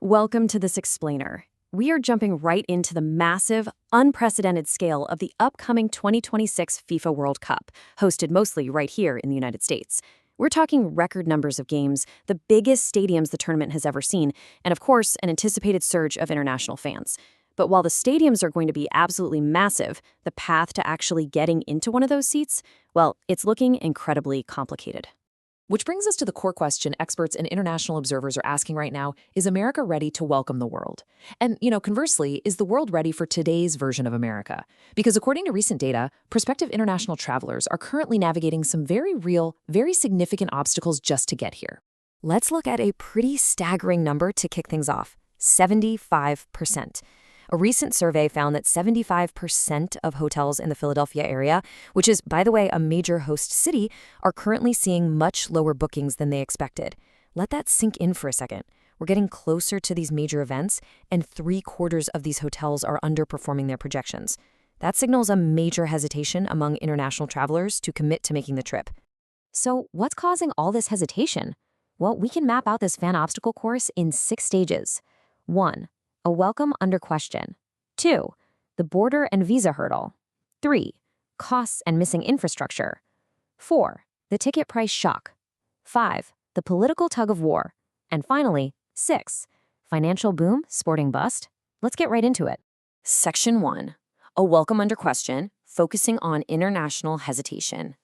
Welcome to this explainer. We are jumping right into the massive, unprecedented scale of the upcoming 2026 FIFA World Cup, hosted mostly right here in the United States. We're talking record numbers of games, the biggest stadiums the tournament has ever seen, and of course, an anticipated surge of international fans. But while the stadiums are going to be absolutely massive, the path to actually getting into one of those seats, well, it's looking incredibly complicated. Which brings us to the core question experts and international observers are asking right now, is America ready to welcome the world? And, conversely, is the world ready for today's version of America? Because according to recent data, prospective international travelers are currently navigating some very real, very significant obstacles just to get here. Let's look at a pretty staggering number to kick things off: 75%. A recent survey found that 75% of hotels in the Philadelphia area, which is, by the way, a major host city, are currently seeing much lower bookings than they expected. Let that sink in for a second. We're getting closer to these major events, and 3/4 of these hotels are underperforming their projections. That signals a major hesitation among international travelers to commit to making the trip. So, what's causing all this hesitation? Well, we can map out this fan obstacle course in 6 stages. 1. A welcome under question. 2. The border and visa hurdle. 3. Costs and missing infrastructure. 4. The ticket price shock. 5. The political tug of war. And finally, 6. Financial boom, sporting bust. Let's get right into it. Section 1. A welcome under question, focusing on international hesitation.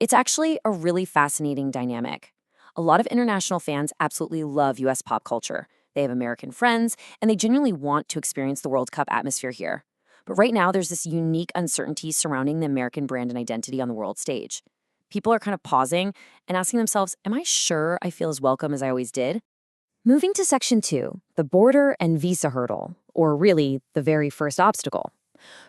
It's actually a really fascinating dynamic. A lot of international fans absolutely love U.S. pop culture. They have American friends, and they genuinely want to experience the World Cup atmosphere here. But right now, there's this unique uncertainty surrounding the American brand and identity on the world stage. People are kind of pausing and asking themselves, am I sure I feel as welcome as I always did? Moving to Section 2, the border and visa hurdle, or really, the very first obstacle.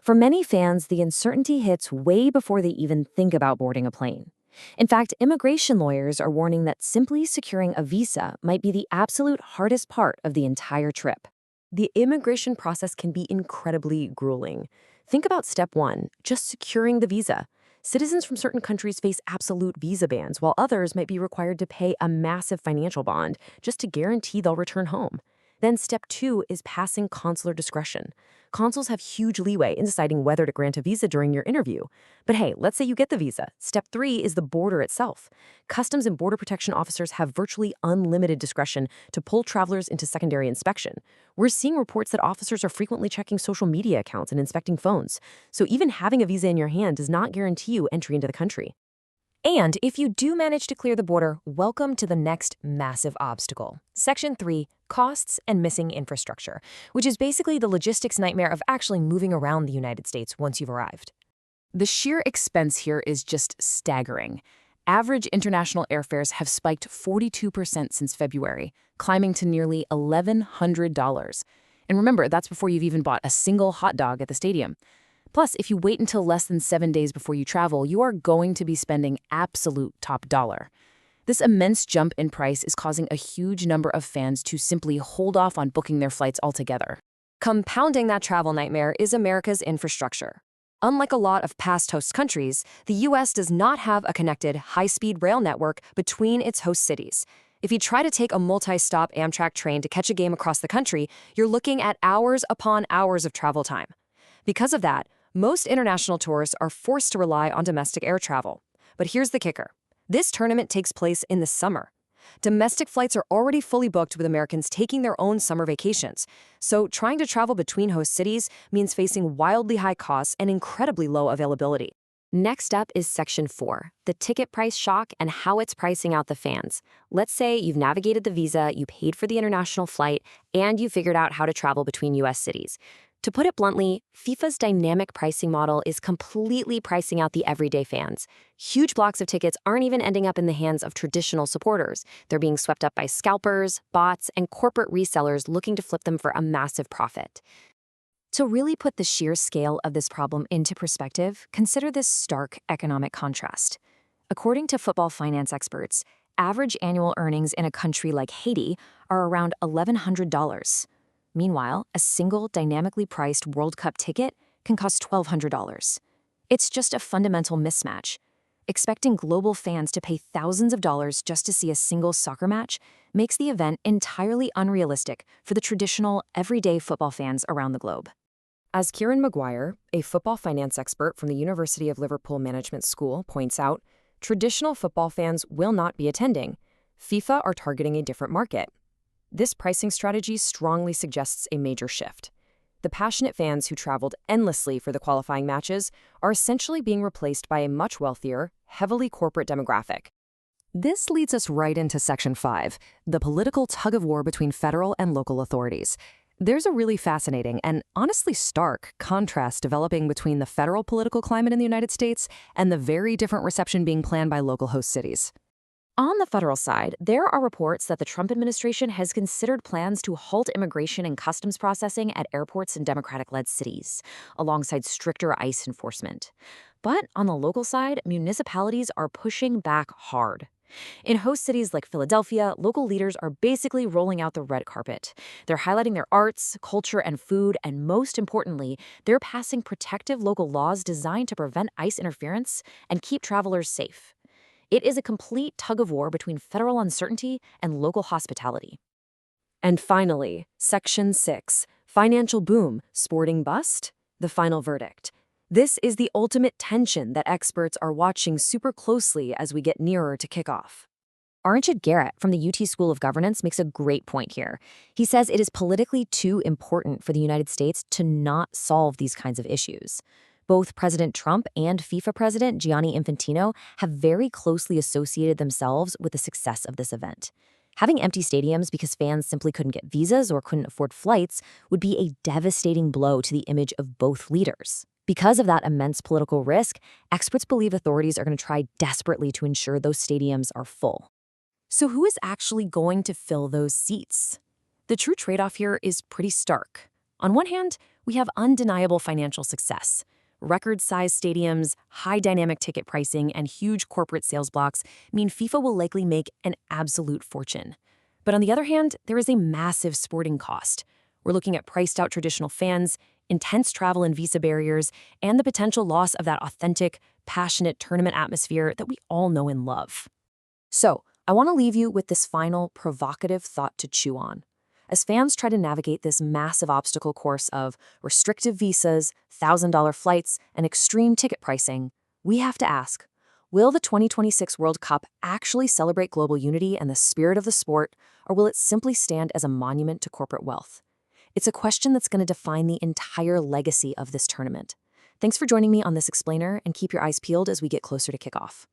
For many fans, the uncertainty hits way before they even think about boarding a plane. In fact, immigration lawyers are warning that simply securing a visa might be the absolute hardest part of the entire trip. The immigration process can be incredibly grueling. Think about step 1, just securing the visa. Citizens from certain countries face absolute visa bans, while others might be required to pay a massive financial bond just to guarantee they'll return home. Then step 2 is passing consular discretion. Consuls have huge leeway in deciding whether to grant a visa during your interview. But hey, let's say you get the visa. Step 3 is the border itself. Customs and Border Protection officers have virtually unlimited discretion to pull travelers into secondary inspection. We're seeing reports that officers are frequently checking social media accounts and inspecting phones. So even having a visa in your hand does not guarantee you entry into the country. And if you do manage to clear the border, welcome to the next massive obstacle. Section 3, costs and missing infrastructure, which is basically the logistics nightmare of actually moving around the United States once you've arrived. The sheer expense here is just staggering. Average international airfares have spiked 42% since February, climbing to nearly $1,100. And remember, that's before you've even bought a single hot dog at the stadium. Plus, if you wait until less than 7 days before you travel, you are going to be spending absolute top dollar. This immense jump in price is causing a huge number of fans to simply hold off on booking their flights altogether. Compounding that travel nightmare is America's infrastructure. Unlike a lot of past host countries, the U.S. does not have a connected, high-speed rail network between its host cities. If you try to take a multi-stop Amtrak train to catch a game across the country, you're looking at hours upon hours of travel time. Because of that, most international tourists are forced to rely on domestic air travel. But here's the kicker. This tournament takes place in the summer. Domestic flights are already fully booked with Americans taking their own summer vacations. So trying to travel between host cities means facing wildly high costs and incredibly low availability. Next up is Section 4, the ticket price shock and how it's pricing out the fans. Let's say you've navigated the visa, you paid for the international flight, and you figured out how to travel between U.S. cities. To put it bluntly, FIFA's dynamic pricing model is completely pricing out the everyday fans. Huge blocks of tickets aren't even ending up in the hands of traditional supporters. They're being swept up by scalpers, bots, and corporate resellers looking to flip them for a massive profit. To really put the sheer scale of this problem into perspective, consider this stark economic contrast. According to football finance experts, average annual earnings in a country like Haiti are around $1,100. Meanwhile, a single dynamically priced World Cup ticket can cost $1,200. It's just a fundamental mismatch. Expecting global fans to pay thousands of dollars just to see a single soccer match makes the event entirely unrealistic for the traditional, everyday football fans around the globe. As Kieran Maguire, a football finance expert from the University of Liverpool Management School, points out, traditional football fans will not be attending. FIFA are targeting a different market. This pricing strategy strongly suggests a major shift. The passionate fans who traveled endlessly for the qualifying matches are essentially being replaced by a much wealthier, heavily corporate demographic. This leads us right into Section 5, the political tug-of-war between federal and local authorities. There's a really fascinating and honestly stark contrast developing between the federal political climate in the United States and the very different reception being planned by local host cities. On the federal side, there are reports that the Trump administration has considered plans to halt immigration and customs processing at airports in Democratic-led cities, alongside stricter ICE enforcement. But on the local side, municipalities are pushing back hard. In host cities like Philadelphia, local leaders are basically rolling out the red carpet. They're highlighting their arts, culture, and food, and most importantly, they're passing protective local laws designed to prevent ICE interference and keep travelers safe. It is a complete tug-of-war between federal uncertainty and local hospitality. And finally, Section 6, financial boom, sporting bust, the final verdict. This is the ultimate tension that experts are watching super closely as we get nearer to kickoff. Arnchit Garrett from the UT School of Governance makes a great point here. He says it is politically too important for the United States to not solve these kinds of issues. Both President Trump and FIFA President Gianni Infantino have very closely associated themselves with the success of this event. Having empty stadiums because fans simply couldn't get visas or couldn't afford flights would be a devastating blow to the image of both leaders. Because of that immense political risk, experts believe authorities are going to try desperately to ensure those stadiums are full. So who is actually going to fill those seats? The true trade-off here is pretty stark. On one hand, we have undeniable financial success. Record-sized stadiums, high dynamic ticket pricing, and huge corporate sales blocks mean FIFA will likely make an absolute fortune. But on the other hand, there is a massive sporting cost. We're looking at priced-out traditional fans, intense travel and visa barriers, and the potential loss of that authentic, passionate tournament atmosphere that we all know and love. So, I want to leave you with this final provocative thought to chew on. As fans try to navigate this massive obstacle course of restrictive visas, $1,000 flights, and extreme ticket pricing, we have to ask, will the 2026 World Cup actually celebrate global unity and the spirit of the sport, or will it simply stand as a monument to corporate wealth? It's a question that's going to define the entire legacy of this tournament. Thanks for joining me on this explainer, and keep your eyes peeled as we get closer to kickoff.